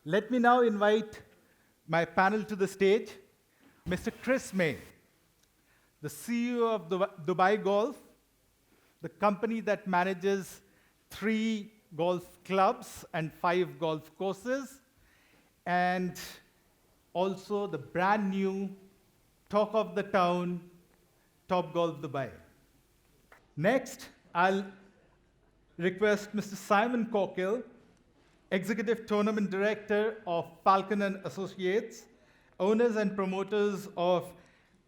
Let me now invite my panel to the stage, Mr. Chris May, the CEO of Dubai Golf, the company that manages 3 golf clubs and 5 golf courses, and also the brand new talk of the town, Top Golf Dubai. Next, I'll request Mr. Simon Cockell, Executive Tournament Director of Falcon and Associates, owners and promoters of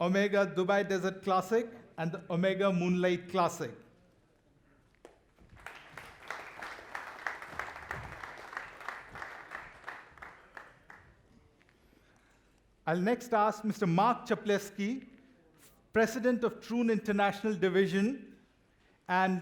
Omega Dubai Desert Classic and the Omega Moonlight Classic. I'll next ask Mr. Mark Czapleski, President of Troon International Division, and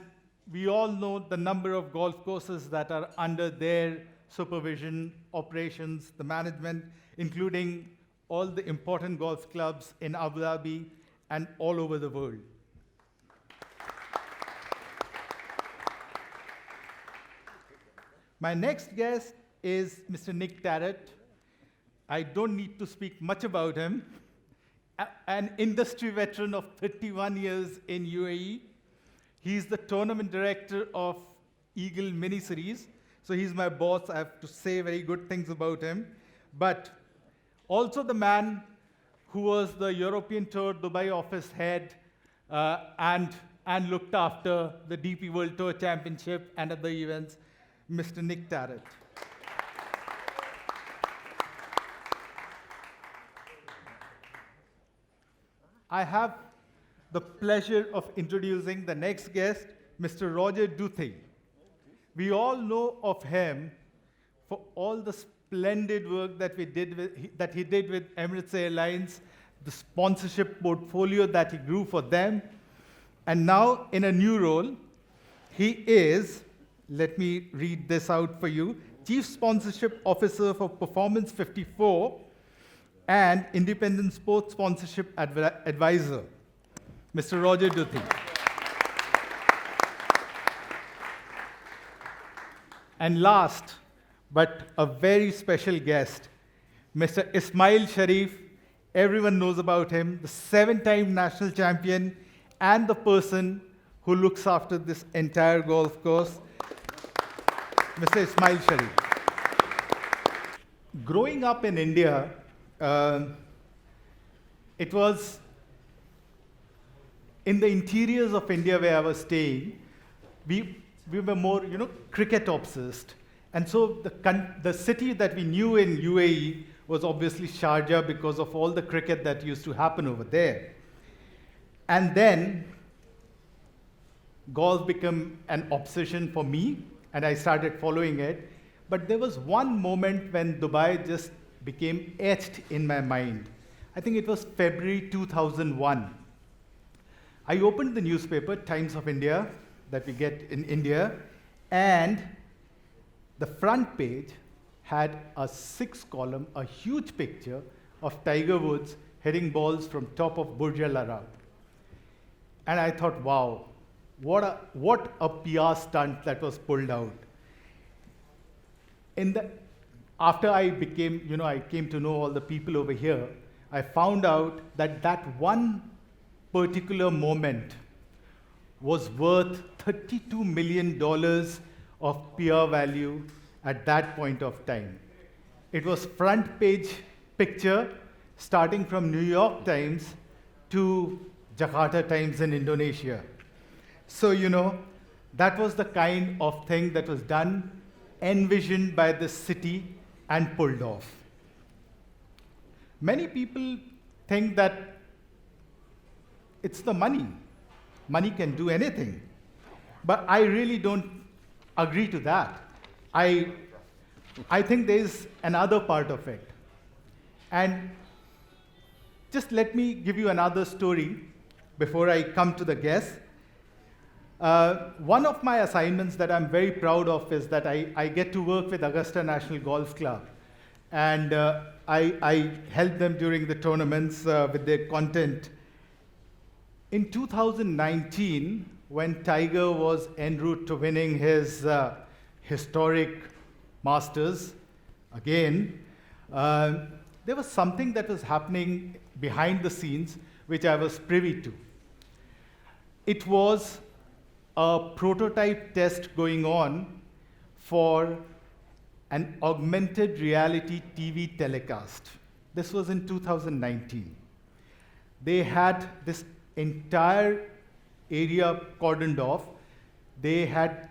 we all know the number of golf courses that are under their supervision, operations, the management, including all the important golf clubs in Abu Dhabi and all over the world. My next guest is Mr. Nick Tarrant. I don't need to speak much about him. An industry veteran of 31 years in UAE. He's the tournament director of EAGL Mini-Series. So he's my boss. I have to say very good things about him. But also the man who was the European Tour Dubai office head and looked after the DP World Tour Championship and other events, Mr. Nick Tarrant. I have the pleasure of introducing the next guest, Mr. Roger Duthie. We all know of him for all the splendid work that he did with Emirates Airlines, the sponsorship portfolio that he grew for them, and now in a new role, he is, let me read this out for you, Chief Sponsorship Officer for Performance 54 and Independent Sports Sponsorship Advisor, Mr. Roger Duthie. And last, but a very special guest, Mr. Ismail Sharif. Everyone knows about him, the 7-time national champion and the person who looks after this entire golf course, Mr. Ismail Sharif. Growing up in India, it was in the interiors of India where I was staying. We were more, cricket obsessed. And so the city that we knew in UAE was obviously Sharjah because of all the cricket that used to happen over there. And then golf became an obsession for me, and I started following it. But there was one moment when Dubai just became etched in my mind. I think it was February 2001. I opened the newspaper, Times of India, that we get in India, and the front page had a 6-column, a huge picture of Tiger Woods hitting balls from top of Burj Al Arab. And I thought, wow, what a PR stunt that was pulled out. After I became, I came to know all the people over here, I found out that that one particular moment was worth $32 million of PR value at that point of time. It was front page picture starting from New York Times to Jakarta Times in Indonesia. So, that was the kind of thing that was done, envisioned by the city and pulled off. Many people think that it's the money. Money can do anything. But I really don't agree to that. I think there's another part of it. And just let me give you another story before I come to the guest. One of my assignments that I'm very proud of is that I get to work with Augusta National Golf Club. And I help them during the tournaments with their content. In 2019, when Tiger was en route to winning his historic Masters, again, there was something that was happening behind the scenes which I was privy to. It was a prototype test going on for an augmented reality TV telecast. This was in 2019. They had this entire area cordoned off. They had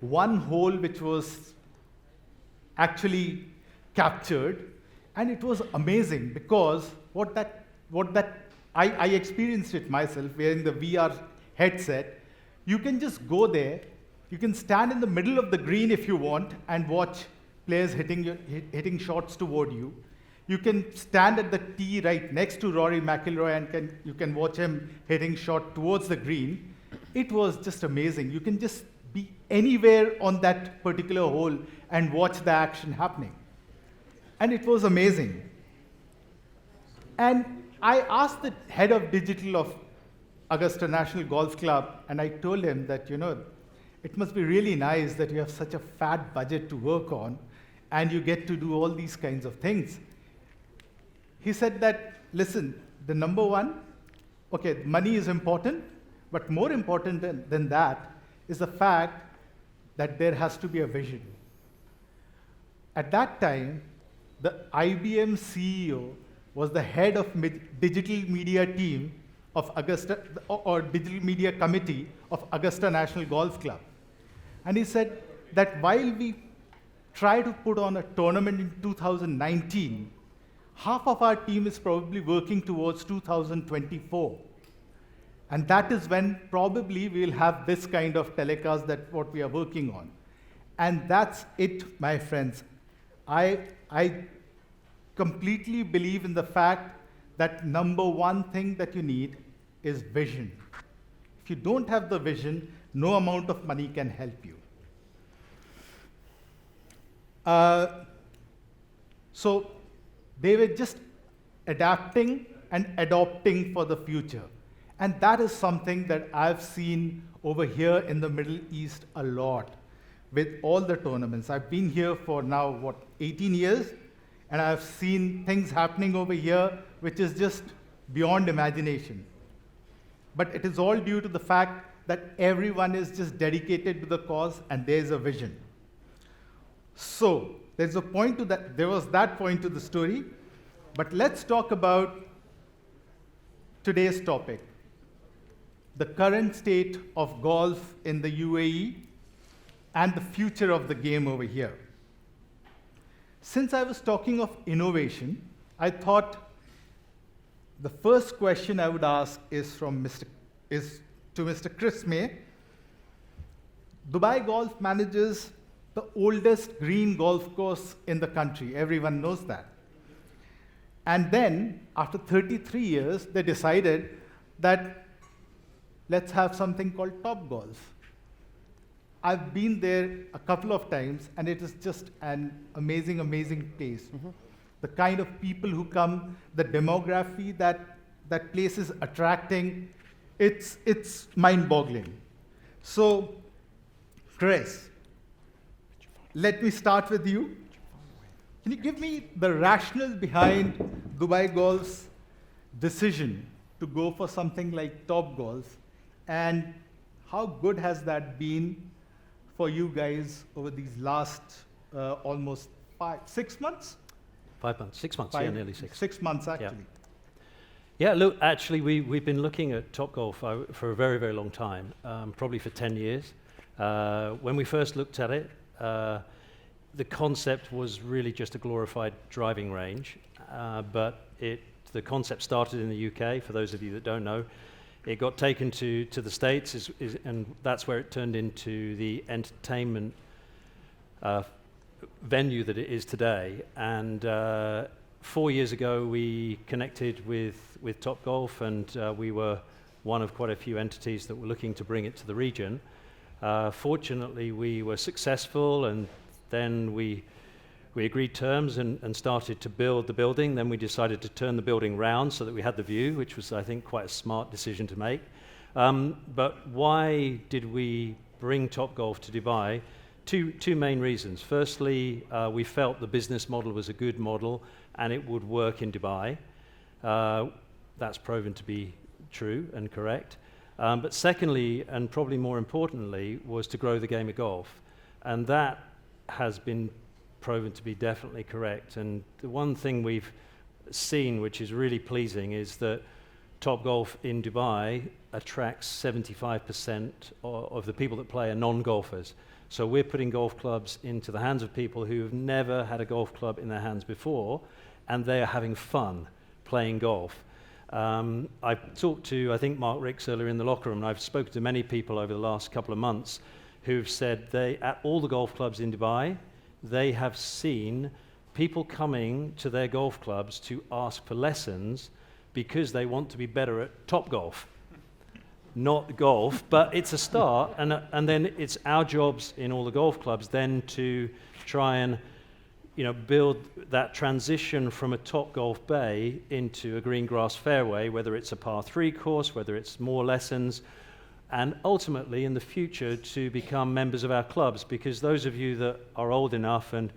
one hole which was actually captured, and it was amazing because I experienced it myself wearing the VR headset. You can just go there, you can stand in the middle of the green if you want and watch players hitting shots toward you. You can stand at the tee right next to Rory McIlroy and you can watch him hitting shot towards the green. It was just amazing. You can just be anywhere on that particular hole and watch the action happening. And it was amazing. And I asked the head of digital of Augusta National Golf Club, and I told him that, it must be really nice that you have such a fat budget to work on, and you get to do all these kinds of things. He said that, listen, the number one, okay, money is important, but more important than that is the fact that there has to be a vision. At that time, the IBM CEO was the head of digital media team of Augusta, or digital media committee of Augusta National Golf Club. And he said that while we try to put on a tournament in 2019, half of our team is probably working towards 2024. And that is when probably we'll have this kind of telecast that what we are working on. And that's it, my friends. I completely believe in the fact that number one thing that you need is vision. If you don't have the vision, no amount of money can help you. So they were just adapting and adopting for the future. And that is something that I've seen over here in the Middle East a lot with all the tournaments. I've been here for now, 18 years, and I've seen things happening over here which is just beyond imagination. But it is all due to the fact that everyone is just dedicated to the cause and there's a vision. So there's a point to that. There was that point to the story. But let's talk about today's topic, the current state of golf in the UAE and the future of the game over here. Since I was talking of innovation, I thought the first question I would ask is to Mr. Chris May. Dubai Golf manages the oldest green golf course in the country. Everyone knows that. And then, after 33 years, they decided that let's have something called Top Golf. I've been there a couple of times, and it is just an amazing, amazing place. Mm-hmm. The kind of people who come, the demography that place is attracting, it's mind-boggling. So, Chris, let me start with you. Can you give me the rationale behind Dubai Golf's decision to go for something like Top Golf, and how good has that been for you guys over these last almost 6 months? 5 months, 6 months, nearly 6. 6 months, actually. Yeah, look, actually, we've been looking at Topgolf for a very, very long time, probably for 10 years. When we first looked at it, the concept was really just a glorified driving range, but the concept started in the UK, for those of you that don't know. It got taken to the States, and that's where it turned into the entertainment venue that it is today. And 4 years ago, we connected with Topgolf, and we were one of quite a few entities that were looking to bring it to the region. Fortunately, we were successful, and then we agreed terms and started to build the building. Then we decided to turn the building round so that we had the view, which was, I think, quite a smart decision to make. But why did we bring Topgolf to Dubai? two main reasons. Firstly, we felt the business model was a good model and it would work in Dubai. That's proven to be true and correct. But secondly, and probably more importantly, was to grow the game of golf. And that has been proven to be definitely correct. And the one thing we've seen, which is really pleasing, is that Topgolf in Dubai attracts 75% of the people that play are non-golfers. So we're putting golf clubs into the hands of people who have never had a golf club in their hands before, and they are having fun playing golf. I've talked to, I think, Mark Ricks earlier in the locker room, and I've spoken to many people over the last couple of months who've said at all the golf clubs in Dubai, they have seen people coming to their golf clubs to ask for lessons because they want to be better at Topgolf. Not golf, but it's a start, and then it's our jobs in all the golf clubs then to try and build that transition from a Topgolf bay into a green grass fairway, whether it's a par 3 course, whether it's more lessons, and ultimately in the future to become members of our clubs, because those of you that are old enough, and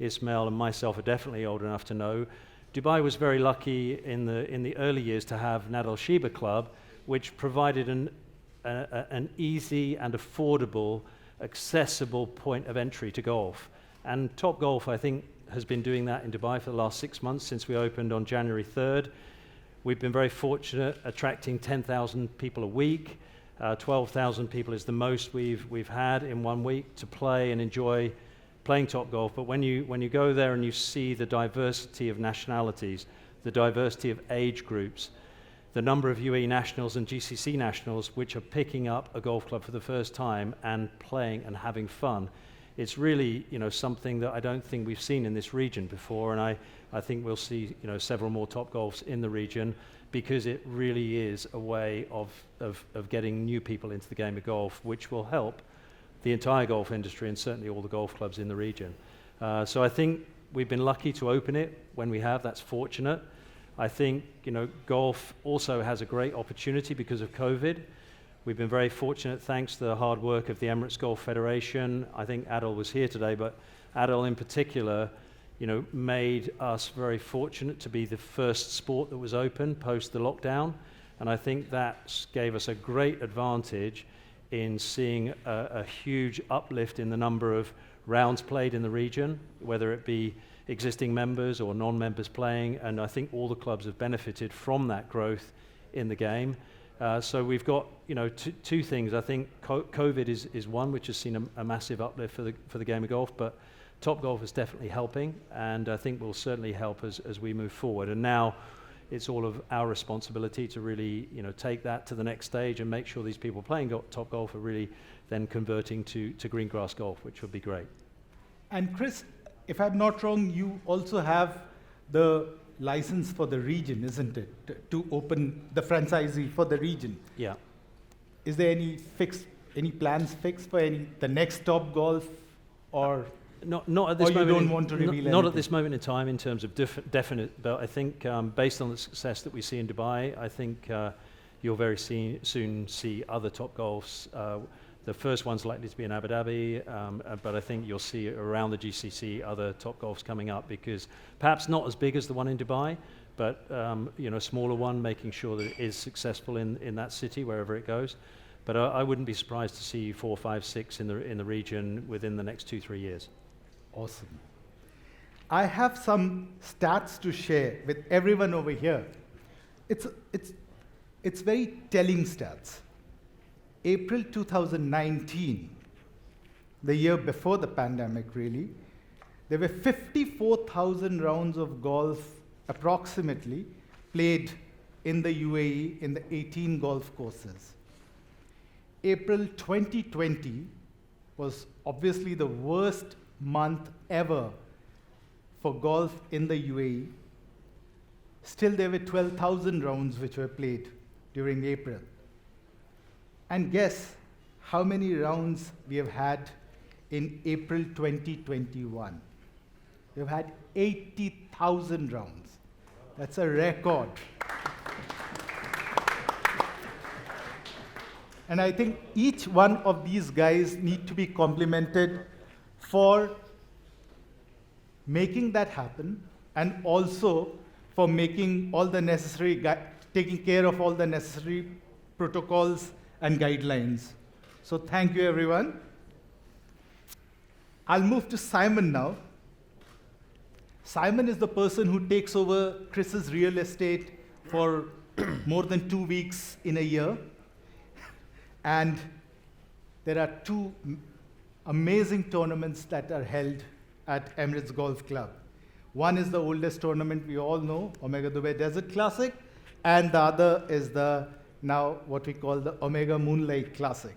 Ismail and myself are definitely old enough to know, Dubai was very lucky in the early years to have Nad Al Sheba Club, which provided an easy and affordable, accessible point of entry to golf. And Topgolf, I think, has been doing that in Dubai for the last 6 months since we opened on January 3rd. We've been very fortunate, attracting 10,000 people a week. 12,000 people is the most we've had in 1 week to play and enjoy playing Topgolf. But when you go there and you see the diversity of nationalities, the diversity of age groups, the number of UAE nationals and GCC nationals which are picking up a golf club for the first time and playing and having fun, it's really something that I don't think we've seen in this region before, and I think we'll see several more Topgolfs in the region, because it really is a way of getting new people into the game of golf, which will help the entire golf industry and certainly all the golf clubs in the region. So I think we've been lucky to open it when we have. That's fortunate. I think golf also has a great opportunity because of COVID. We've been very fortunate, thanks to the hard work of the Emirates Golf Federation. I think Adil was here today, but Adil in particular, made us very fortunate to be the first sport that was open post the lockdown. And I think that gave us a great advantage in seeing a huge uplift in the number of rounds played in the region, whether it be existing members or non-members playing, and I think all the clubs have benefited from that growth in the game. So we've got two things. I think COVID is one which has seen a massive uplift for the game of golf, but Topgolf is definitely helping, and I think will certainly help as we move forward. And now it's all of our responsibility to really take that to the next stage and make sure these people playing Topgolf are really then converting to green grass golf, which would be great. And Chris, if I'm not wrong, you also have the license for the region, isn't it? To open the franchisee for the region. Yeah. Is there any plans fixed for the next Topgolf, or not at this moment? You don't want to reveal not at this moment in time in terms of definite. But I think based on the success that we see in Dubai, I think you'll very soon see other Topgolfs. The first one's likely to be in Abu Dhabi, but I think you'll see around the GCC other Topgolfs coming up, because perhaps not as big as the one in Dubai, but a smaller one, making sure that it is successful in that city wherever it goes. But I wouldn't be surprised to see 4, 5, 6 in the region within the next 2-3 years. Awesome. I have some stats to share with everyone over here. It's very telling stats. April 2019, the year before the pandemic really, there were 54,000 rounds of golf approximately played in the UAE in the 18 golf courses. April 2020 was obviously the worst month ever for golf in the UAE. Still, there were 12,000 rounds which were played during April. And guess how many rounds we have had in April 2021? We've had 80,000 rounds. That's a record. And I think each one of these guys need to be complimented for making that happen, and also for making all the necessary, taking care of all the necessary protocols and guidelines. So thank you, everyone. I'll move to Simon now. Simon is the person who takes over Chris's real estate for more than 2 weeks in a year. And there are 2 amazing tournaments that are held at Emirates Golf Club. One is the oldest tournament we all know, Omega Dubai Desert Classic, and the other is the now what we call the Omega Moonlight Classic.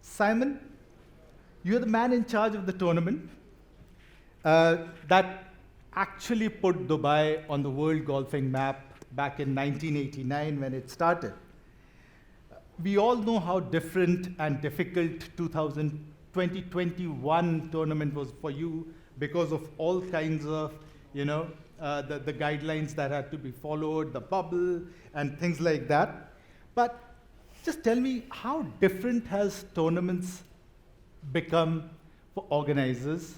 Simon, you're the man in charge of the tournament that actually put Dubai on the world golfing map back in 1989 when it started. We all know how different and difficult 2021 tournament was for you because of all kinds of, the guidelines that had to be followed, the bubble, and things like that. But just tell me, how different has tournaments become for organizers?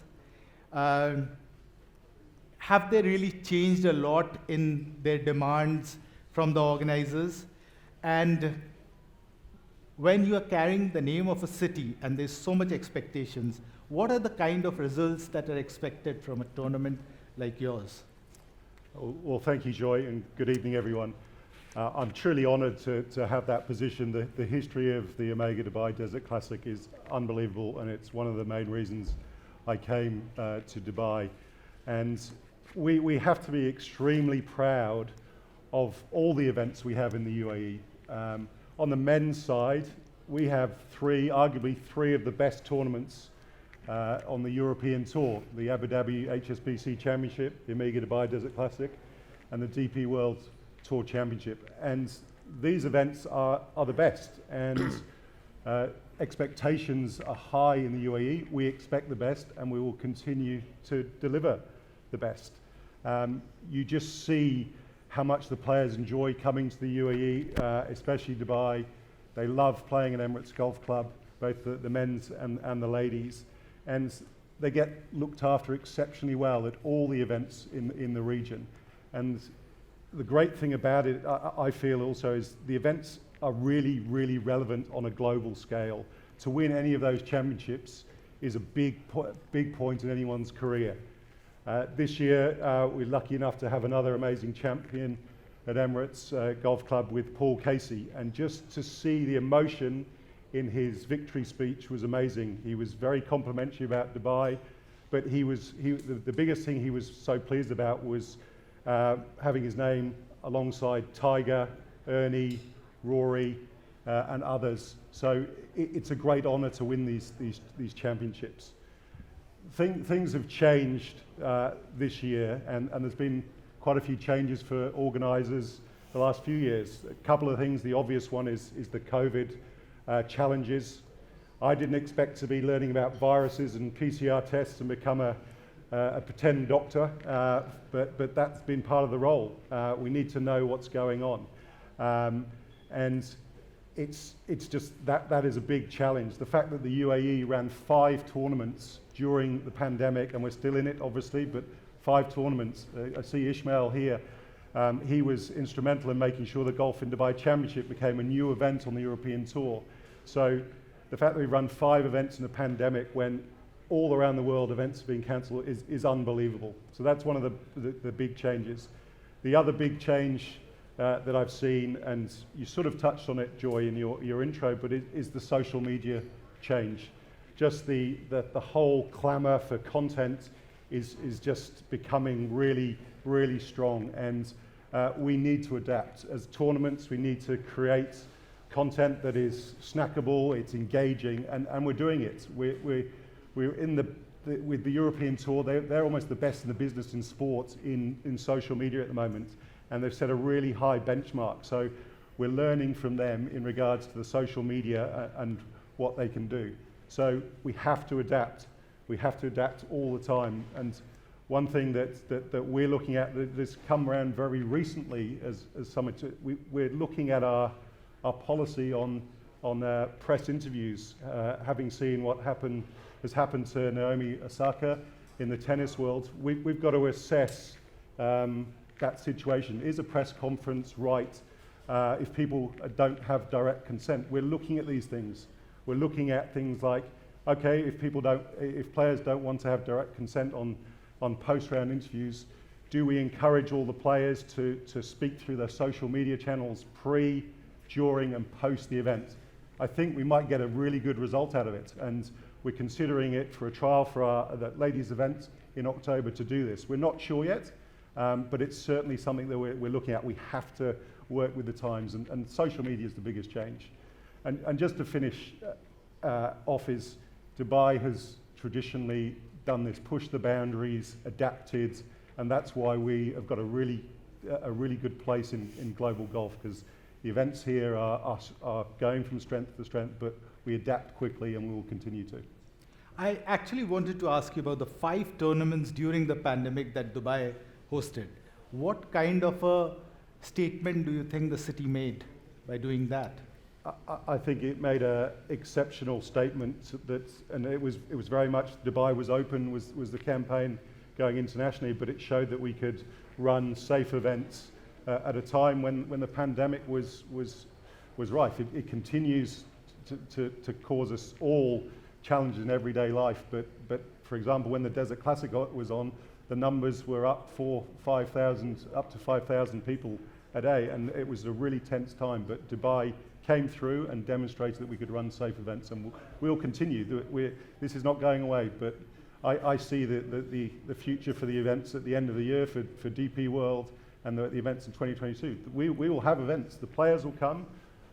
Have they really changed a lot in their demands from the organizers? And when you are carrying the name of a city and there's so much expectations, what are the kind of results that are expected from a tournament like yours? Well, thank you, Joy, and good evening, everyone. I'm truly honored to have that position. The history of the Omega Dubai Desert Classic is unbelievable, and it's one of the main reasons I came to Dubai. And we have to be extremely proud of all the events we have in the UAE. On the men's side, we have arguably three of the best tournaments on the European Tour: the Abu Dhabi HSBC Championship, the Omega Dubai Desert Classic, and the DP World Tour Championship. And these events are the best, and expectations are high in the UAE. We expect the best, and we will continue to deliver the best. You just see how much the players enjoy coming to the UAE, especially Dubai. They love playing at Emirates Golf Club, both the men's and the ladies. And they get looked after exceptionally well at all the events in the region. And the great thing about it, I feel also, is the events are really, really relevant on a global scale. To win any of those championships is a big point in anyone's career. This year, we're lucky enough to have another amazing champion at Emirates Golf Club with Paul Casey. And just to see the emotion in his victory speech was amazing. He was very complimentary about Dubai, but the biggest thing he was so pleased about was having his name alongside Tiger, Ernie, Rory, and others. So it's a great honor to win these championships. Things have changed this year, and there's been quite a few changes for organizers the last few years. A couple of things. The obvious one is the COVID challenges. I didn't expect to be learning about viruses and PCR tests and become a pretend doctor, but that's been part of the role. We need to know what's going on. And it's just that is a big challenge. The fact that the UAE ran 5 tournaments during the pandemic, and we're still in it obviously, but 5 tournaments. I see Ishmael here. He was instrumental in making sure the Golf in Dubai Championship became a new event on the European Tour. So the fact that we run 5 events in a pandemic when all around the world events are being cancelled is unbelievable. So that's one of the big changes. The other big change that I've seen, and you sort of touched on it, Joy, in your intro, but is the social media change. Just the whole clamour for content is just becoming really, really strong, and we need to adapt. As tournaments, we need to create content that is snackable, it's engaging, and we're doing it. We're in with the European Tour, they're almost the best in the business in sports in social media at the moment, and they've set a really high benchmark. So we're learning from them in regards to the social media and what they can do. So we have to adapt. We have to adapt all the time. And one thing that we're looking at that's come around very recently as we're looking at our policy on press interviews, having seen what has happened to Naomi Osaka in the tennis world. We've got to assess that situation. Is a press conference right if people don't have direct consent? We're looking at these things. We're looking at things like, okay, if players don't want to have direct consent on post-round interviews, do we encourage all the players to speak through their social media channels pre, during and post the event? I think we might get a really good result out of it, and we're considering it for a trial for the ladies event in October to do this. We're not sure yet, but it's certainly something that we're looking at. We have to work with the times, and social media is the biggest change. And just to finish off is, Dubai has traditionally done this, pushed the boundaries, adapted, and that's why we have got a really good place in global golf, because the events here are going from strength to strength, but we adapt quickly and we will continue to. I actually wanted to ask you about the 5 tournaments during the pandemic that Dubai hosted. What kind of a statement do you think the city made by doing that? I think it made an exceptional statement and it was very much Dubai was open was the campaign going internationally, but it showed that we could run safe events at a time when the pandemic was rife. It continues to cause us all challenges in everyday life, but for example, when the Desert Classic was on, the numbers were up to 5,000 people a day, and it was a really tense time, but Dubai came through and demonstrated that we could run safe events, and we'll continue. This is not going away, but I see the future for the events at the end of the year for DP World and the events in 2022. We will have events. The players will come,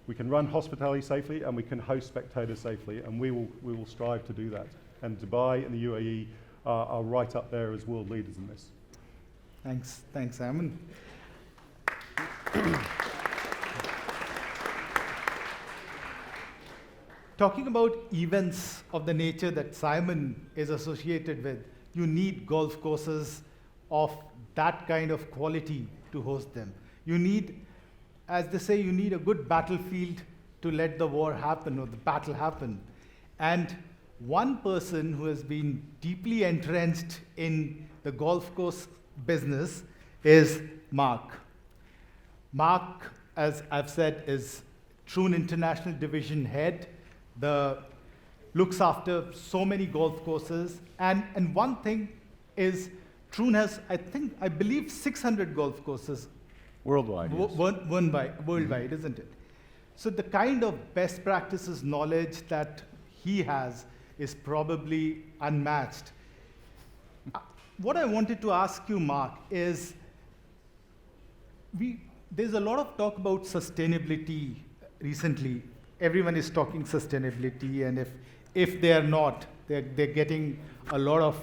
we can run hospitality safely, and we can host spectators safely, and we will strive to do that. And Dubai and the UAE are right up there as world leaders in this. Thanks, Simon. Talking about events of the nature that Simon is associated with, you need golf courses of that kind of quality to host them. You need, as they say, you need a good battlefield to let the war happen or the battle happen. And one person who has been deeply entrenched in the golf course business is Mark. Mark, as I've said, is Troon International Division Head. Looks after so many golf courses, and one thing is Troon has, I believe 600 golf courses worldwide, yes. Worldwide, isn't it? So the kind of best practices knowledge that he has is probably unmatched. What I wanted to ask you, Mark, is there's a lot of talk about sustainability recently. Everyone is talking sustainability, and if they are not, they're getting a lot of,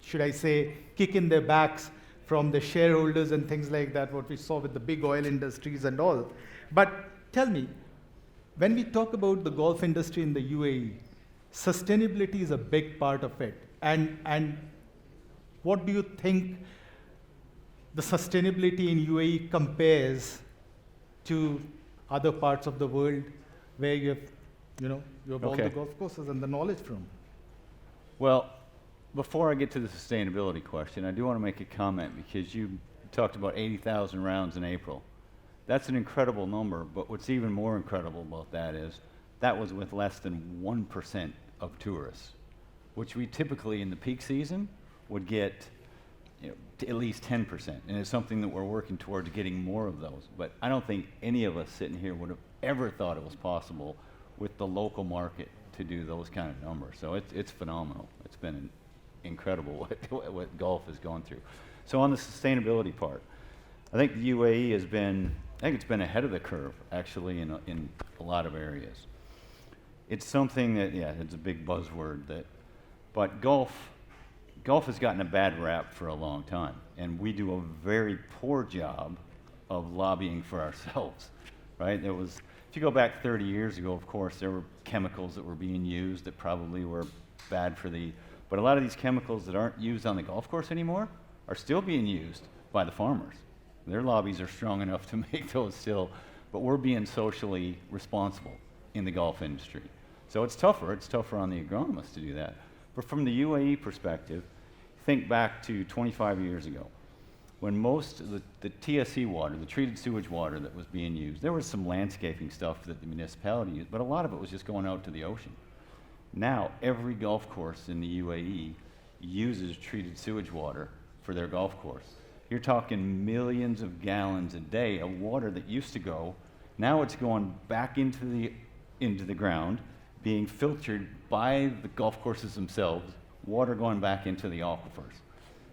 should I say, kick in their backs from the shareholders and things like that, what we saw with the big oil industries and all. But tell me, when we talk about the golf industry in the UAE, sustainability is a big part of it. And what do you think the sustainability in UAE compares to other parts of the world where you have all the golf courses and the knowledge from? Well, before I get to the sustainability question, I do want to make a comment, because you talked about 80,000 rounds in April. That's an incredible number, but what's even more incredible about that is that was with less than 1% of tourists, which we typically in the peak season would get at least 10%, and it's something that we're working towards getting more of those. But I don't think any of us sitting here would have ever thought it was possible with the local market to do those kind of numbers. So it's phenomenal. It's been incredible what golf has gone through. So on the sustainability part, I think the UAE has been, it's been ahead of the curve actually in a lot of areas. It's something that, it's a big buzzword, but golf has gotten a bad rap for a long time, and we do a very poor job of lobbying for ourselves, right? If you go back 30 years ago, of course, there were chemicals that were being used that probably were bad but a lot of these chemicals that aren't used on the golf course anymore are still being used by the farmers. Their lobbies are strong enough to make those still but we're being socially responsible in the golf industry. So it's tougher on the agronomists to do that. But from the UAE perspective, think back to 25 years ago, when most of the TSE water, the treated sewage water that was being used, there was some landscaping stuff that the municipality used, but a lot of it was just going out to the ocean. Now, every golf course in the UAE uses treated sewage water for their golf course. You're talking millions of gallons a day of water that used to go, now it's going back into the ground, being filtered by the golf courses themselves, water going back into the aquifers.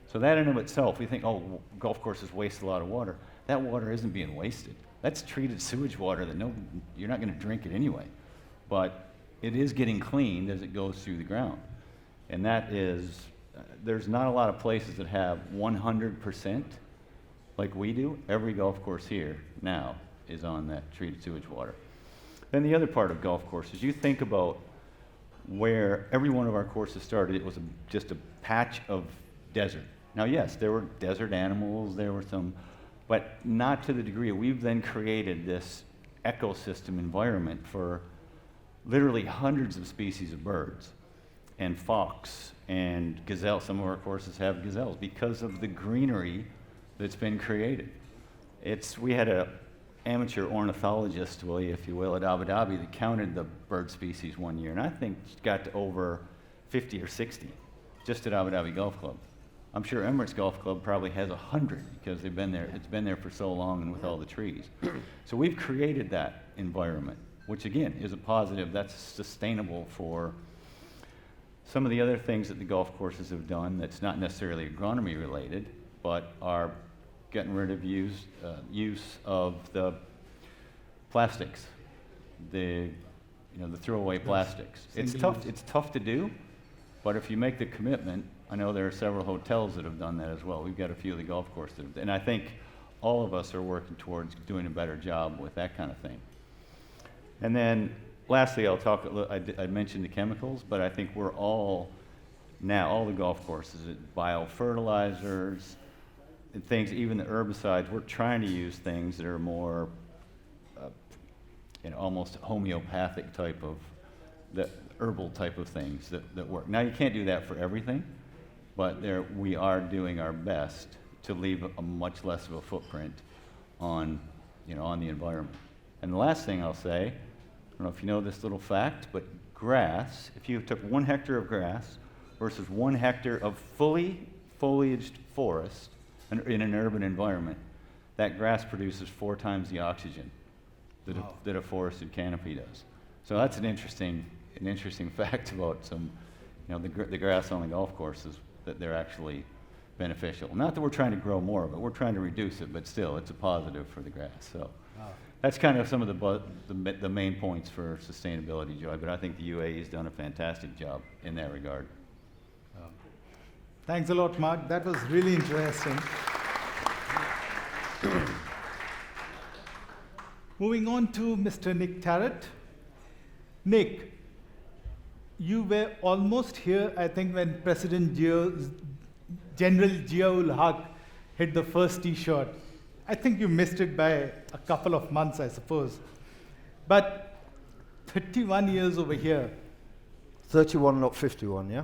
So that in of itself, we think, oh, golf courses waste a lot of water. That water isn't being wasted. That's treated sewage water that you're not going to drink it anyway. But it is getting cleaned as it goes through the ground. And that is, there's not a lot of places that have 100% like we do. Every golf course here now is on that treated sewage water. Then the other part of golf courses, you think about where every one of our courses started, it was just a patch of desert. Now, yes, there were desert animals, there were some, but not to the degree. We've then created this ecosystem environment for literally hundreds of species of birds and fox and gazelle. Some of our courses have gazelles because of the greenery that's been created. We had an amateur ornithologist, if you will, at Abu Dhabi that counted the bird species one year, and I think got to over 50 or 60 just at Abu Dhabi Golf Club. I'm sure Emirates Golf Club probably has 100 because they've been there. It's been there for so long and with all the trees. So we've created that environment, which again is a positive. That's sustainable for some of the other things that the golf courses have done that's not necessarily agronomy related, but are getting rid of use of the plastics, the throwaway plastics. It's tough to do, but if you make the commitment, I know there are several hotels that have done that as well. We've got a few of the golf courses, and I think all of us are working towards doing a better job with that kind of thing. And then lastly, I mentioned the chemicals, but I think we're all the golf courses, biofertilizers, and things, even the herbicides, we're trying to use things that are more, almost homeopathic type of, the herbal type of things that work. Now, you can't do that for everything, but we are doing our best to leave a much less of a footprint on the environment. And the last thing I'll say, I don't know if you know this little fact, but grass, if you took 1 hectare of grass versus 1 hectare of fully foliaged forest in an urban environment, that grass produces 4 times the oxygen that a forested canopy does. So that's an interesting fact about the grass on the golf courses, that they're actually beneficial. Not that we're trying to grow more of it, we're trying to reduce it, but still, it's a positive for the grass. So that's kind of some of the main points for sustainability, Joy, but I think the UAE has done a fantastic job in that regard. Thanks a lot, Mark. That was really interesting. Moving on to Mr. Nick Tarrant. Nick, you were almost here, I think, when President General Ziaul Haq hit the first tee shot. I think you missed it by a couple of months, I suppose. But 31 years over here. 31, not 51, yeah?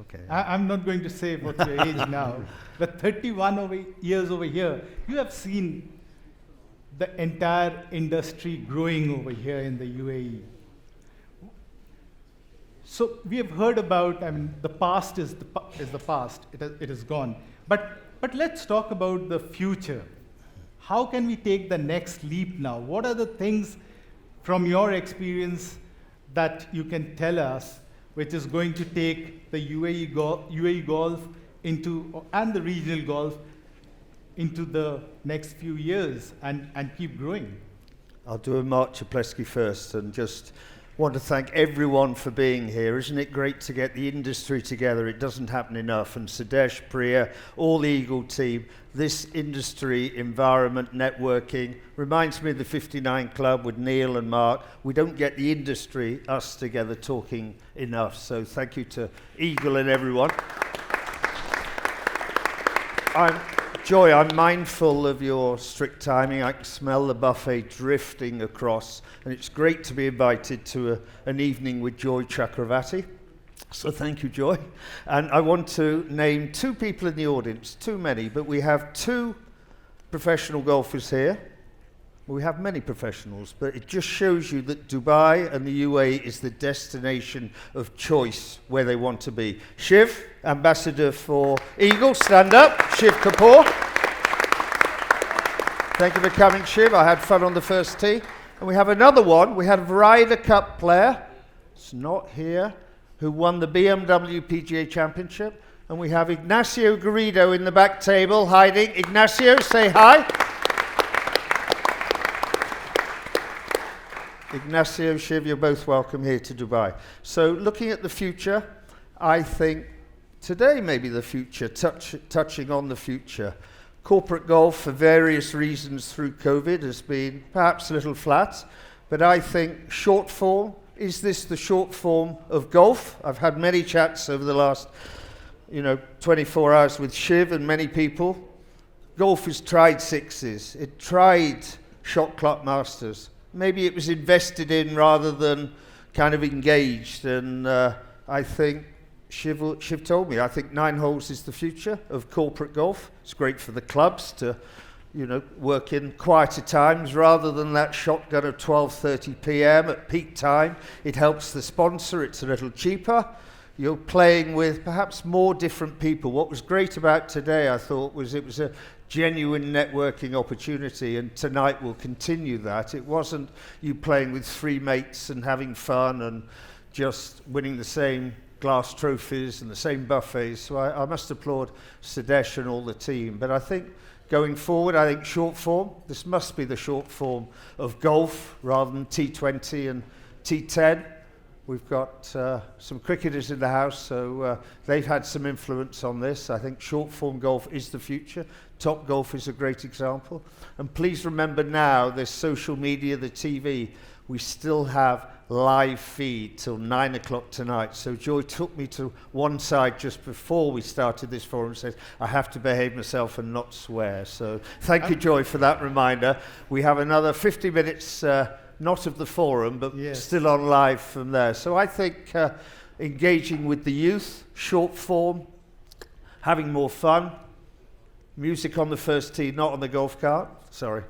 Okay. I'm not going to say what's your age now, but 31 years over here, you have seen the entire industry growing over here in the UAE. So we have heard about, the past is the past. It is gone. But let's talk about the future. How can we take the next leap now? What are the things from your experience that you can tell us which is going to take the UAE golf and the regional golf into the next few years and keep growing? I'll do a Mark Chaplesky first and just want to thank everyone for being here. Isn't it great to get the industry together? It doesn't happen enough. And Sudesh, Priya, all the Eagle team, this industry environment networking reminds me of the 59 Club with Neil and Mark. We don't get the industry, us together, talking enough. So thank you to Eagle and everyone. I'm Joy, I'm mindful of your strict timing. I can smell the buffet drifting across, and it's great to be invited to an evening with Joy Chakravarti. So thank you, Joy. And I want to name 2 people in the audience, too many, but we have 2 professional golfers here. We have many professionals, but it just shows you that Dubai and the UAE is the destination of choice where they want to be. Shiv, ambassador for EAGL, stand up. Shiv Kapoor. Thank you for coming, Shiv. I had fun on the first tee. And we have another one. We had a Ryder Cup player, it's not here, who won the BMW PGA Championship. And we have Ignacio Garrido in the back table hiding. Ignacio, say hi. Ignacio, Shiv, you're both welcome here to Dubai. So looking at the future, I think today may be the future, touching on the future. Corporate golf, for various reasons through COVID, has been perhaps a little flat, but I think short form, is this the short form of golf? I've had many chats over the last 24 hours with Shiv and many people. Golf has tried sixes. It tried shot clock masters. Maybe it was invested in rather than kind of engaged. And I think Shiv told me, I think 9 holes is the future of corporate golf. It's great for the clubs to, work in quieter times rather than that shotgun at 12:30 p.m. at peak time. It helps the sponsor. It's a little cheaper. You're playing with perhaps more different people. What was great about today, I thought, was it was a genuine networking opportunity, and tonight will continue that. It wasn't you playing with 3 mates and having fun and just winning the same glass trophies and the same buffets. So I must applaud Sadesh and all the team. But I think going forward, I think short form, this must be the short form of golf rather than T20 and T10. We've got some cricketers in the house, so they've had some influence on this. I think short form golf is the future. Top Golf is a great example. And please remember now, there's social media, the TV. We still have live feed till 9 o'clock tonight. So Joy took me to one side just before we started this forum and said, I have to behave myself and not swear. So thank you, Joy, for that reminder. We have another 50 minutes, not of the forum, but still on live from there. So I think engaging with the youth, short form, having more fun, music on the first tee, not on the golf cart. Sorry.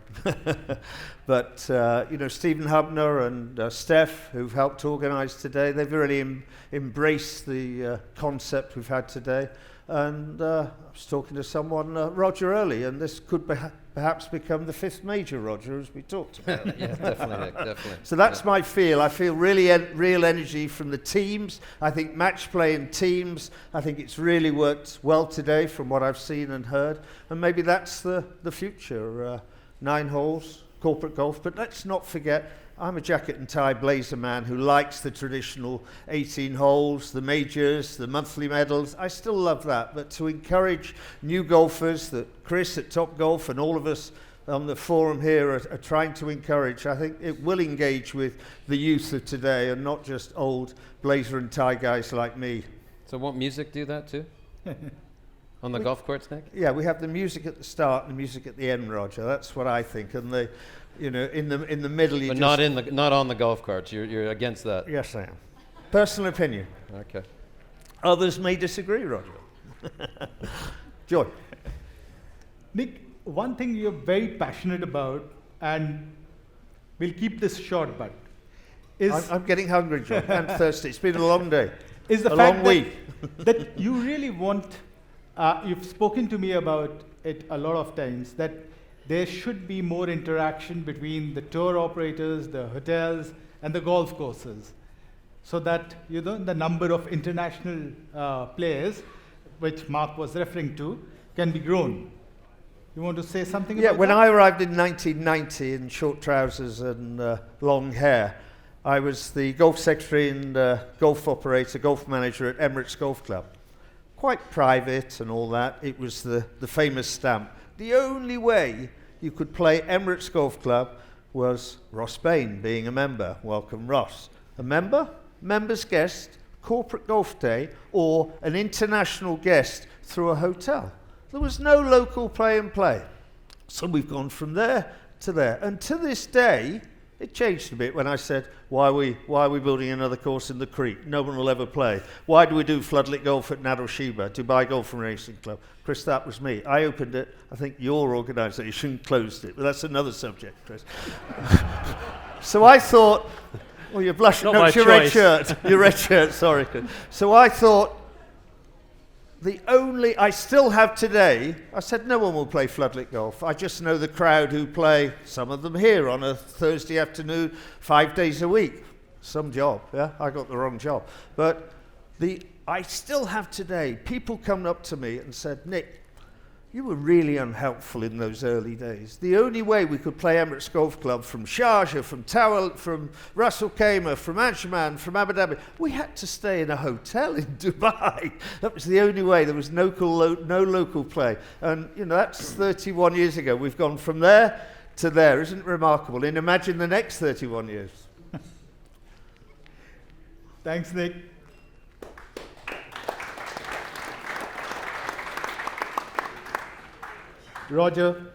But, Stephen Hubner and Steph, who've helped organise today, they've really embraced the concept we've had today. And I was talking to someone, Roger, early, and this could perhaps become the 5th major, Roger, as we talked about. Yeah, definitely, definitely. So that's my feel. I feel really real energy from the teams. I think match play in teams, I think it's really worked well today from what I've seen and heard. And maybe that's the future. 9 holes, corporate golf. But let's not forget, I'm a jacket and tie blazer man who likes the traditional 18 holes, the majors, the monthly medals. I still love that. But to encourage new golfers that Chris at Top Golf and all of us on the forum here are trying to encourage, I think it will engage with the youth of today and not just old blazer and tie guys like me. So won't music do that too? On the golf course, Nick? Yeah, we have the music at the start and the music at the end, Roger. That's what I think. And in the middle, you But just not on the golf carts. You're against that. Yes, I am. Personal opinion. Okay. Others may disagree, Roger. Joy. Nick, one thing you're very passionate about, and we'll keep this short, but is I'm getting hungry, Joy, and thirsty. It's been a long day. Is the a fact long week. that you really want, you've spoken to me about it a lot of times, that there should be more interaction between the tour operators, the hotels, and the golf courses, so that the number of international players, which Mark was referring to, can be grown. You want to say something about that? Yeah, when I arrived in 1990 in short trousers and long hair, I was the golf secretary and golf operator, golf manager at Emirates Golf Club. Quite private and all that. It was the famous stamp. The only way you could play Emirates Golf Club was Ross Bain being a member. Welcome, Ross. A member, member's guest, corporate golf day, or an international guest through a hotel. There was no local play and play. So we've gone from there to there. And to this day, it changed a bit when I said, why are we building another course in the creek? No one will ever play. Why do we do floodlit golf at Nad Al Sheba, Dubai Golf and Racing Club? Chris, that was me. I opened it. I think your organisation closed it. But that's another subject, Chris. So I thought, well, you're blushing. Not No, my it's your red choice. shirt. Your red shirt, sorry. So I thought, I still have today, I said no one will play floodlit golf. I just know the crowd who play, some of them here on a Thursday afternoon, 5 days a week. Some job, yeah? I got the wrong job. But I still have today people coming up to me and said, Nick, you were really unhelpful in those early days. The only way we could play Emirates Golf Club from Sharjah, from Tawal, from Ras Al Khaimah, from Ajman, from Abu Dhabi, we had to stay in a hotel in Dubai. That was the only way. There was no local play. And, you know, that's 31 years ago. We've gone from there to there. Isn't it remarkable? And imagine the next 31 years. Thanks, Nick. Roger,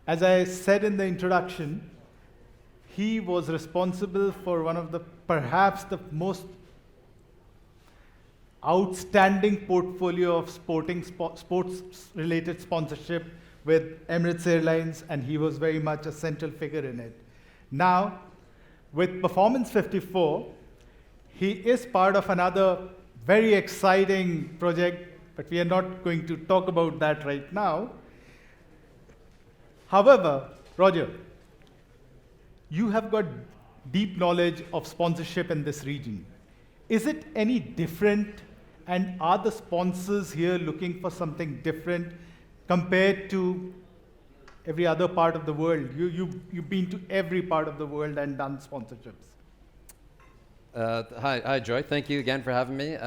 as I said in the introduction, he was responsible for one of the, perhaps the most outstanding portfolio of sports-related sponsorship with Emirates Airlines, and he was very much a central figure in it. Now, with Performance 54, he is part of another very exciting project, but we are not going to talk about that right now. However, Roger, you have got deep knowledge of sponsorship in this region. Is it any different, and are the sponsors here looking for something different compared to every other part of the world? You've been to every part of the world and done sponsorships. Hi, Joy. Thank you again for having me.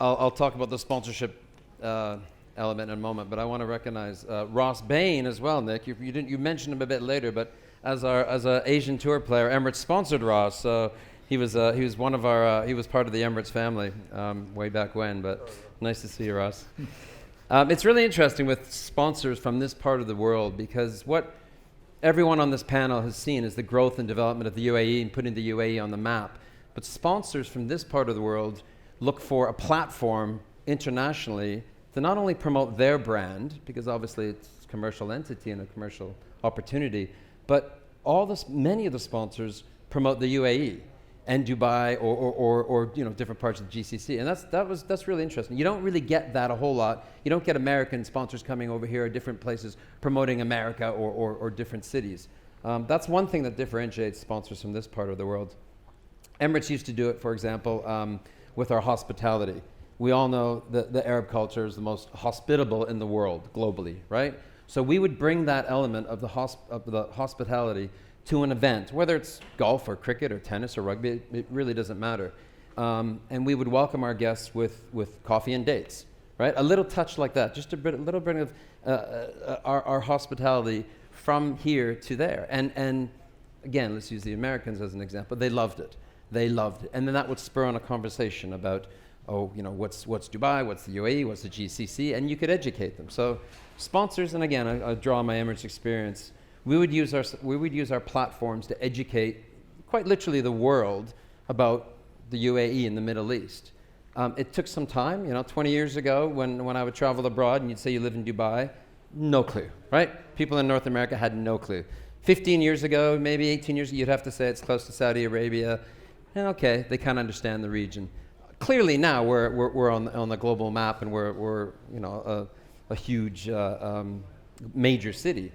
I'll talk about the sponsorship element in a moment, but I want to recognize Ross Bain as well, Nick. You mentioned him a bit later, but as an Asian Tour player, Emirates sponsored Ross, so he was one of our he was part of the Emirates family way back when. But nice to see you, Ross. It's really interesting with sponsors from this part of the world, because what everyone on this panel has seen is the growth and development of the UAE and putting the UAE on the map. But sponsors from this part of the world look for a platform internationally to not only promote their brand, because obviously it's a commercial entity and a commercial opportunity, but many of the sponsors promote the UAE and Dubai or you know, different parts of the GCC, and that's really interesting. You don't really get that a whole lot. You don't get American sponsors coming over here or different places promoting America or different cities. That's one thing that differentiates sponsors from this part of the world. Emirates used to do it, for example, with our hospitality. We all know that the Arab culture is the most hospitable in the world globally, right? So we would bring that element of the hospitality to an event, whether it's golf or cricket or tennis or rugby, it really doesn't matter. And we would welcome our guests with coffee and dates, right? A little touch like that, just a little bit of our hospitality from here to there. And again, let's use the Americans as an example. They loved it. And then that would spur on a conversation about, you know, what's Dubai, what's the UAE, what's the GCC, and you could educate them. So sponsors, and again, I draw on my Emirates experience, we would use our platforms to educate, quite literally, the world about the UAE and the Middle East. It took some time, you know, 20 years ago when I would travel abroad and you'd say you live in Dubai, no clue, right? People in North America had no clue. 15 years ago, maybe 18 years ago, you'd have to say it's close to Saudi Arabia. And okay, they kind of understand the region. Clearly now we're on the global map, and we're you know a huge major city,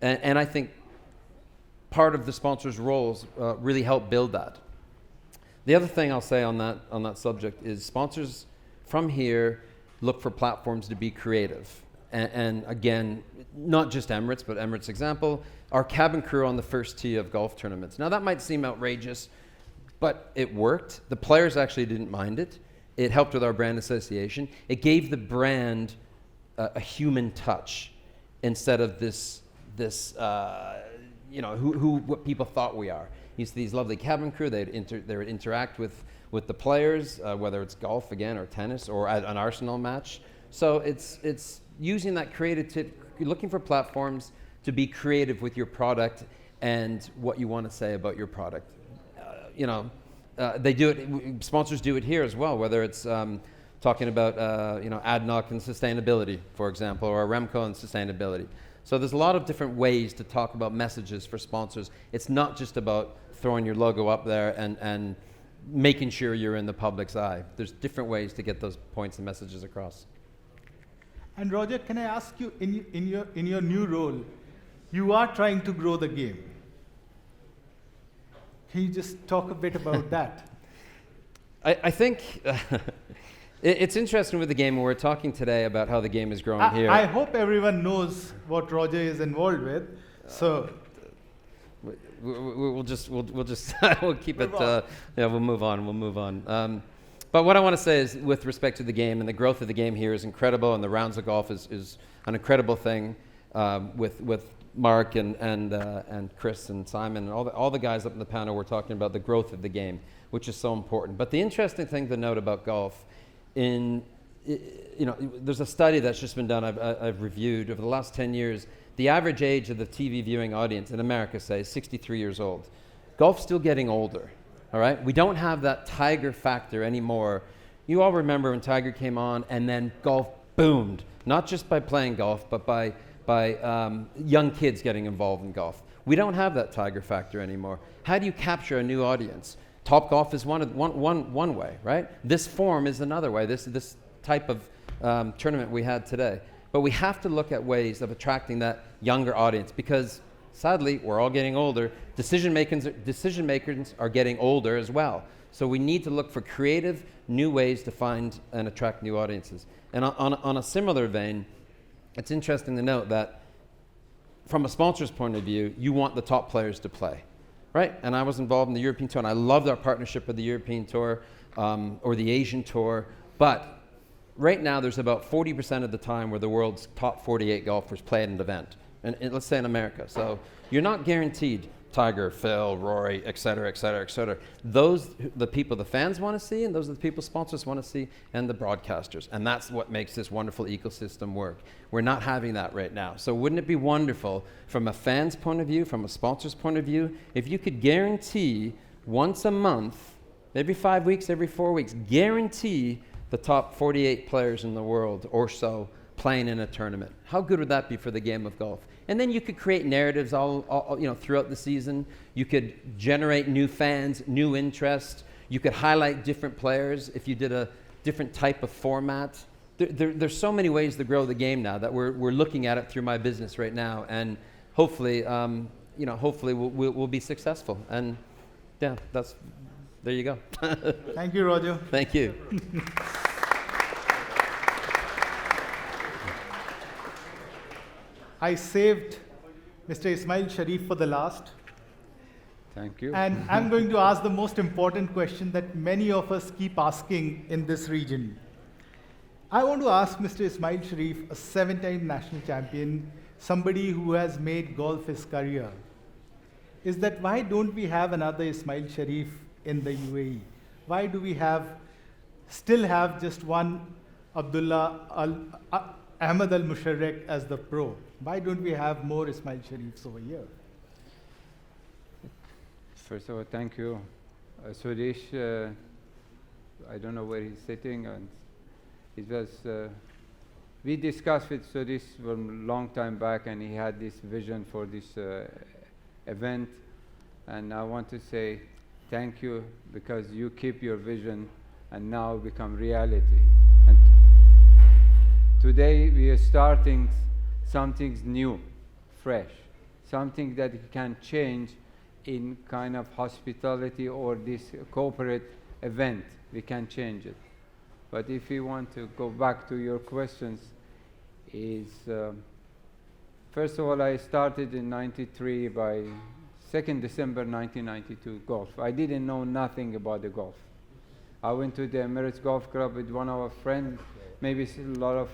and I think part of the sponsors' roles really help build that. The other thing I'll say on that subject is sponsors from here look for platforms to be creative, and again, not just Emirates, but Emirates example, our cabin crew on the first tee of golf tournaments. Now that might seem outrageous, but it worked. The players actually didn't mind it. It helped with our brand association. It gave the brand a human touch instead of this what people thought we are. You see these lovely cabin crew, they would interact with the players, whether it's golf again or tennis or at an Arsenal match. So it's using that you're looking for platforms to be creative with your product and what you want to say about your product. They do it, sponsors do it here as well, whether it's talking about ADNOC and sustainability, for example, or Aramco and sustainability. So there's a lot of different ways to talk about messages for sponsors. It's not just about throwing your logo up there and making sure you're in the public's eye. There's different ways to get those points and messages across. And Roger, can I ask you, in your new role, you are trying to grow the game. Can you just talk a bit about that? I think it's interesting with the game, and we're talking today about how the game is growing here. I hope everyone knows what Roger is involved with. So we'll keep it. We'll move on. But what I want to say is, with respect to the game, and the growth of the game here is incredible, and the rounds of golf is an incredible thing. With Mark and Chris and Simon and all the guys up in the panel, we're talking about the growth of the game, which is so important. But the interesting thing to note about golf, there's a study that's just been done. I've reviewed over the last 10 years. The average age of the TV viewing audience in America, say, is 63 years old. Golf's still getting older. All right, we don't have that Tiger factor anymore. You all remember when Tiger came on, and then golf boomed, not just by playing golf, but by young kids getting involved in golf. We don't have that Tiger factor anymore. How do you capture a new audience? Topgolf is one way, right? This form is another way. This type of tournament we had today. But we have to look at ways of attracting that younger audience, because sadly, we're all getting older. Decision makers are getting older as well. So we need to look for creative, new ways to find and attract new audiences. And on a similar vein, it's interesting to note that from a sponsor's point of view, you want the top players to play, right? And I was involved in the European Tour, and I loved our partnership with the European Tour or the Asian Tour. But right now, there's about 40% of the time where the world's top 48 golfers play at an event. And let's say in America. So you're not guaranteed Tiger, Phil, Rory, et cetera, et cetera, et cetera. Those, the people the fans want to see, and those are the people sponsors want to see, and the broadcasters. And that's what makes this wonderful ecosystem work. We're not having that right now. So wouldn't it be wonderful from a fan's point of view, from a sponsor's point of view, if you could guarantee once a month, every 5 weeks, every 4 weeks, guarantee the top 48 players in the world or so playing in a tournament? How good would that be for the game of golf? And then you could create narratives all throughout the season. You could generate new fans, new interest. You could highlight different players if you did a different type of format. There's so many ways to grow the game now that we're looking at it through my business right now, and hopefully, we'll be successful. And yeah, there you go. Thank you, Roger. Thank you. I saved Mr. Ismail Sharif for the last. Thank you. And I'm going to ask the most important question that many of us keep asking in this region. I want to ask Mr. Ismail Sharif, a 7-time national champion, somebody who has made golf his career, is that why don't we have another Ismail Sharif in the UAE? Why do we still have just one Ahmed Al-Musharraq as the pro? Why don't we have more Ismail Sharifs over here? First of all, thank you. Suresh, I don't know where he's sitting, and it was, we discussed with Suresh for a long time back, and he had this vision for this event, and I want to say thank you, because you keep your vision and now become reality. And today we are starting something new, fresh, something that can change in kind of hospitality or this corporate event. We can change it. But if you want to go back to your questions, first of all, I started in '93 by 2nd December 1992 golf. I didn't know nothing about the golf. I went to the Emirates Golf Club with one of our friends. Maybe a lot of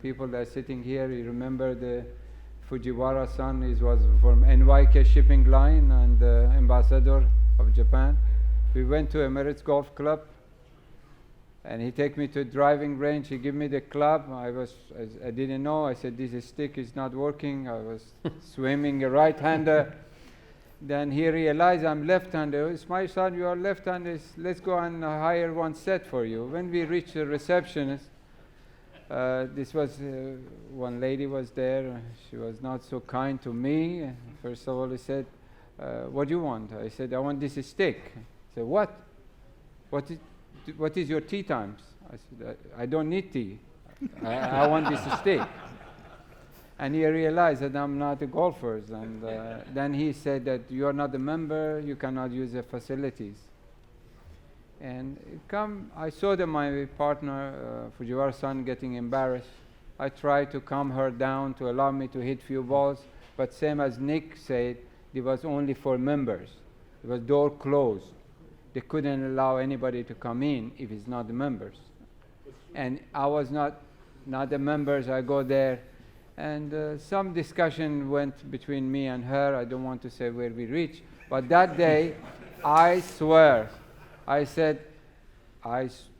people that are sitting here, you remember the Fujiwara-san was from NYK Shipping Line and ambassador of Japan. We went to Emirates Golf Club, and he take me to a driving range. He give me the club. I didn't know. I said, this stick is not working. I was swimming a right-hander. Then he realized I'm left-hander. It's my son, you are left-hander. Let's go and hire one set for you. When we reached the receptionist, one lady was there. She was not so kind to me. First of all, he said, what do you want? I said, I want this stick. He said, what? What is your tea times? I said, I don't need tea. I want this stick. And he realized that I'm not a golfer. And then he said that you are not a member, you cannot use the facilities. And I saw that my partner, Fujiwara-san, getting embarrassed. I tried to calm her down to allow me to hit few balls, but same as Nick said, it was only for members. It was door closed. They couldn't allow anybody to come in if it's not the members. And I was not the members. I go there, and some discussion went between me and her. I don't want to say where we reached, but that day, I swear, I said,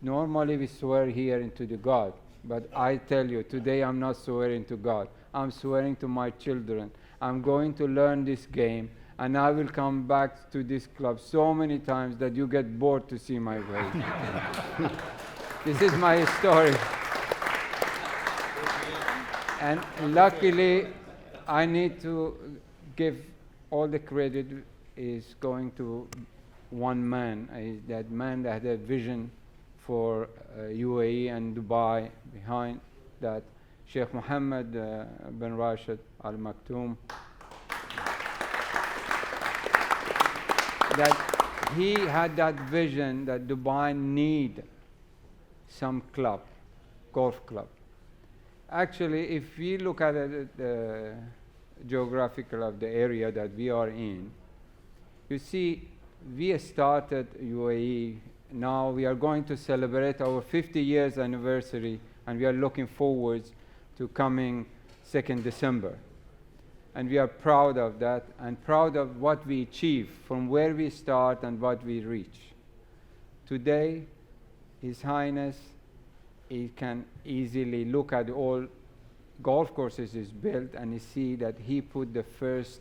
normally we swear here into the God, but I tell you, today I'm not swearing to God. I'm swearing to my children. I'm going to learn this game, and I will come back to this club so many times that you get bored to see my way. This is my story. And luckily, I need to give all the credit is going to one man. That man that had a vision for UAE and Dubai behind that, Sheikh Mohammed bin Rashid Al Maktoum. That he had that vision that Dubai need some club, golf club. Actually, if we look at the geographical of the area that we are in, you see, we started UAE. Now we are going to celebrate our 50 years anniversary, and we are looking forward to coming 2nd December. And we are proud of that, and proud of what we achieve from where we start and what we reach. Today, His Highness, he can easily look at all golf courses is built, and he see that he put the first,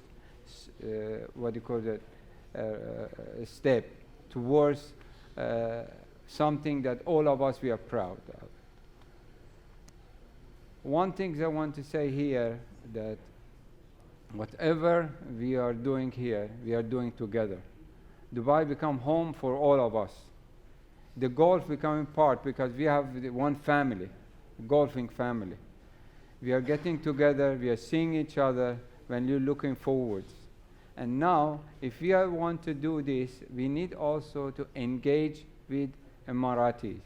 step towards something that all of us we are proud of. One thing I want to say here, that whatever we are doing here, we are doing together. Dubai become home for all of us. The golf becoming part, because we have one family, golfing family. We are getting together, we are seeing each other when you're looking forwards. And now, if we want to do this, we need also to engage with Emiratis.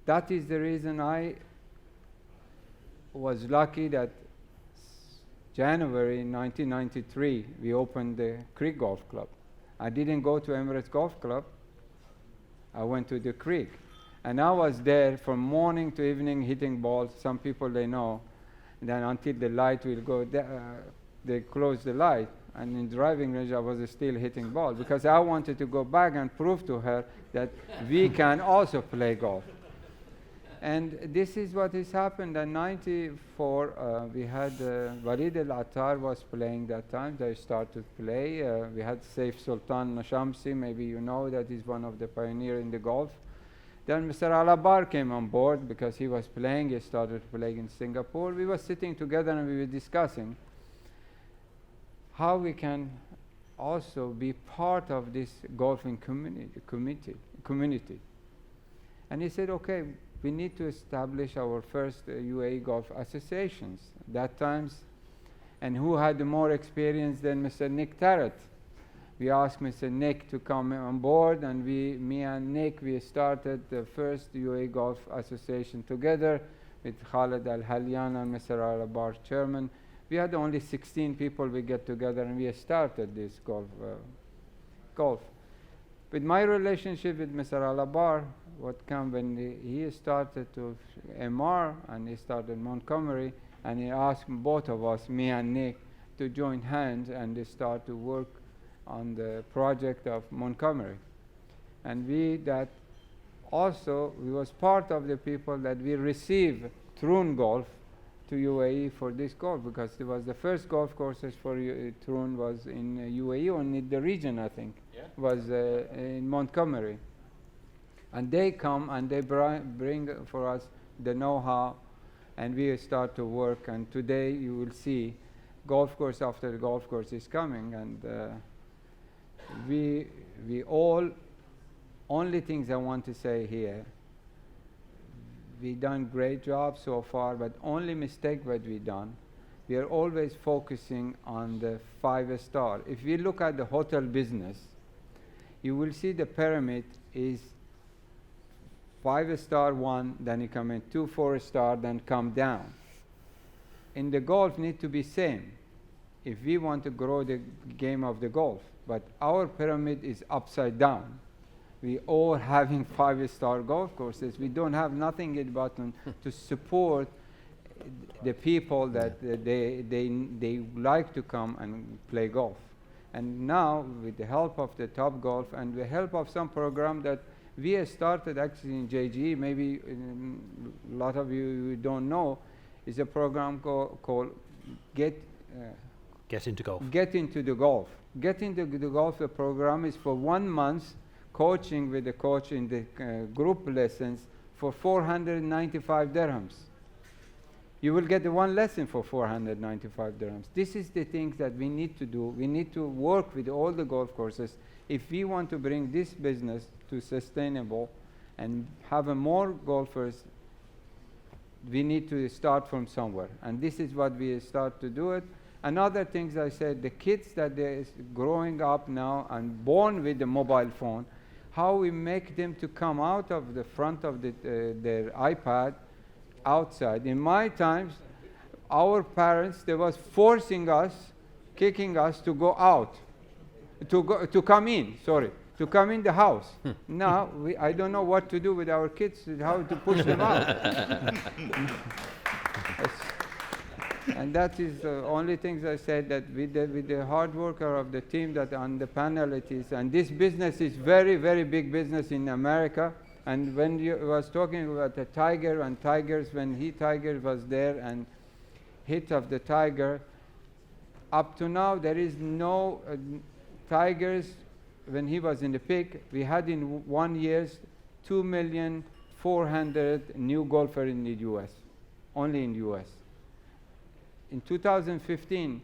That is the reason I was lucky that January 1993, we opened the Creek Golf Club. I didn't go to Emirates Golf Club. I went to the Creek. And I was there from morning to evening hitting balls. Some people, they know. And then until the light will go, they close the light. And in driving range, I was still hitting balls because I wanted to go back and prove to her that we can also play golf. And this is what has happened. In 94, we had Walid Al-Attar was playing that time. They started to play. We had Saif Sultan Shamsi. Maybe you know that he's one of the pioneers in the golf. Then Mr. Alabar came on board because he was playing. He started playing in Singapore. We were sitting together and we were discussing how we can also be part of this golfing community. And he said, okay, we need to establish our first UAE Golf associations. That times, and who had more experience than Mr. Nick Tarrant? We asked Mr. Nick to come on board, and me and Nick, we started the first UAE Golf Association together with Khalid Al-Halyan and Mr. Alabar chairman. We had only 16 people we get together, and we started this golf. With my relationship with Mr. Alabar, what came when he started to MR and he started Montgomery, and he asked both of us, me and Nick, to join hands and they start to work on the project of Montgomery. And we was part of the people that we received Troon Golf to UAE for this golf, because it was the first golf courses for Troon was in UAE, or in the region, I think, was in Montgomery. And they come and they bring for us the know-how, and we start to work. And today you will see golf course after the golf course is coming, and we all, only things I want to say here, we done great job so far, but only mistake what we done, we are always focusing on the 5-star. If we look at the hotel business, you will see the pyramid is 5-star 1, then you come in 2 4-star, then come down. In the golf need to be same if we want to grow the game of the golf, but our pyramid is upside down. We all having 5-star golf courses. We don't have nothing in button to support the people that they like to come and play golf. And now, with the help of the Top Golf and the help of some program that we have started actually in JGE, maybe a lot of you don't know, is a program called Get Into Golf. Get into the Golf. Get into the Golf, the program is for 1 month coaching with the coach in the group lessons for 495 dirhams. You will get the one lesson for 495 dirhams. This is the things that we need to do. We need to work with all the golf courses. If we want to bring this business to sustainable and have more golfers, we need to start from somewhere. And this is what we start to do it. Another things I said, the kids that they're growing up now and born with the mobile phone, how we make them to come out of the front of their iPad outside. In my times, our parents, they was forcing us, kicking us to go out, to come in the house. Now, I don't know what to do with our kids, how to push them out. And that is the only things I said, that with the hard worker of the team that on the panel it is. And this business is very, very big business in America. And when you was talking about the Tiger and Tigers, when Tiger was there and hit of the Tiger, up to now there is no Tigers. When he was in the peak, we had in 1 year 2,400,000 new golfers in the US, only in the US. In 2015,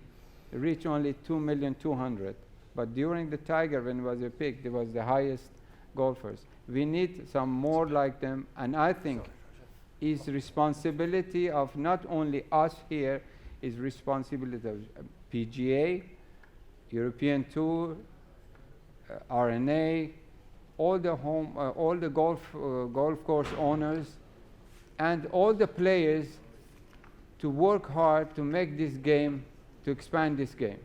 it reached only 2,200,000. But during the Tiger, when it was a peak, it was the highest golfers. We need some more like them, and I think it's responsibility of not only us here, is responsibility of PGA, European Tour, RNA, all the golf course owners, and all the players to work hard to make this game, to expand this game.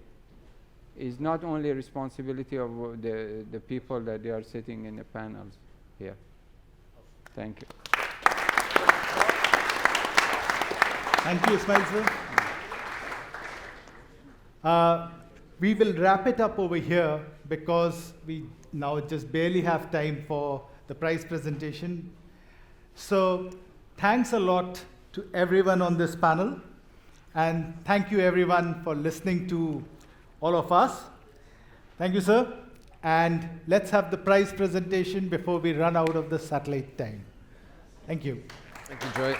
Is not only a responsibility of the people that they are sitting in the panels here. Thank you. Thank you, Ismail sir. We will wrap it up over here because we now just barely have time for the prize presentation. So thanks a lot to everyone on this panel, and thank you everyone for listening to all of us. Thank you, sir. And let's have the prize presentation before we run out of the satellite time. Thank you. Thank you, Joy.